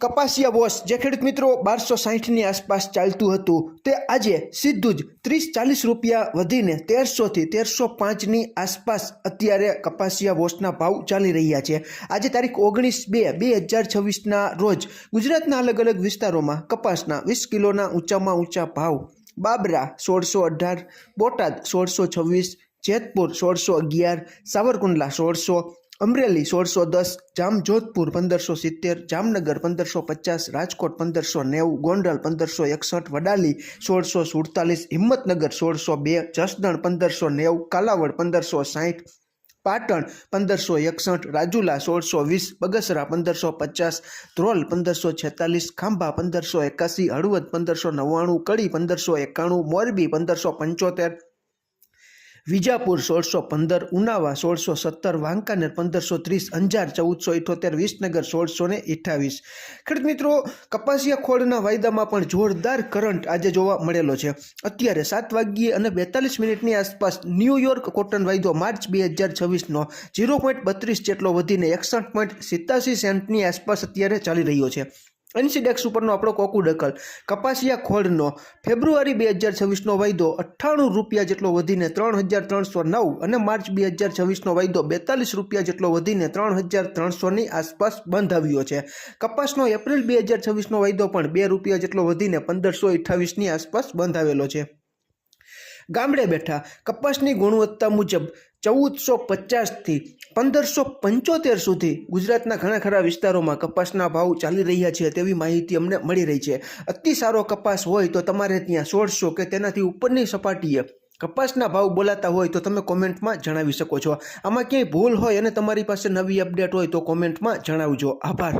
કપાસિયા wash જે ખેડૂત મિત્રો 1260ની આસપાસ ચાલતું હતું તે આજે સીધું જ 30-40 રૂપિયા વધીને 1300થી 1305ની આસપાસ અત્યારે કપાસિયા વોશના ભાવ ચાલી રહ્યા છે। આજે તારીખ 19/2/2026ના રોજ ગુજરાતના અલગ અલગ વિસ્તારોમાં કપાસના 20 કિલોના ઊંચામાં ઊંચા ભાવ બાબરા 1618, બોટાદ 1626, જેતપુર 1611, સાવરકુંડલા 1600, અમરેલી 1610, જામજોધપુર 1570, જામનગર 1550, રાજકોટ 1590, ગોંડલ 1561, વડાલી 1647, હિંમતનગર 1602, જસદણ 1590, કાલાવડ 1560, પાટણ 1561, રાજુલા 1620, બગસરા 1550, ધ્રોલ 1546, ખાંભા 1581, હળવદ 1599, કડી 1591, મોરબી 1575, વિજાપુર 1615, ઉનાવા 1617, વાંકાનેર 1530, અંજાર 1478, વિસનગર 1628। ખેડૂત મિત્રો, કપાસિયા ખોળના વાયદામાં પણ જોરદાર કરંટ આજે જોવા મળેલો છે। અત્યારે 7:42 આસપાસ ન્યૂયોર્ક કોટન વાયદો માર્ચ 2026નો 0.32 જેટલો વધીને 61.87 સેન્ટની આસપાસ અત્યારે ચાલી રહ્યો છે। એનસીડેક્સ ઉપરનો આપણો કોકુડકલ કપાસિયા ખોળનો ફેબ્રુઆરી 2026નો વાયદો 98 રૂપિયા જેટલો વધીને 3309 અને માર્ચ 2026નો વાયદો 42 રૂપિયા જેટલો વધીને 3300ની આસપાસ બંધાવ્યો છે। કપાસનો એપ્રિલ 2026નો વાયદો પણ 2 રૂપિયા જેટલો વધીને 1528ની આસપાસ બંધાવેલો છે। ગામડે બેઠા કપાસની ગુણવત્તા મુજબ 1450થી 1575 સુધી ગુજરાતના ઘણા ખરા વિસ્તારોમાં કપાસના ભાવ ચાલી રહ્યા છે તેવી માહિતી અમને મળી રહી છે। અતિ સારો કપાસ હોય તો તમારે ત્યાં 1600 કે તેનાથી ઉપરની સપાટીએ કપાસના ભાવ બોલાતા હોય તો તમે કોમેન્ટમાં જણાવી શકો છો। આમાં ક્યાંય ભૂલ હોય અને તમારી પાસે નવી અપડેટ હોય તો કોમેન્ટમાં જણાવજો। આભાર।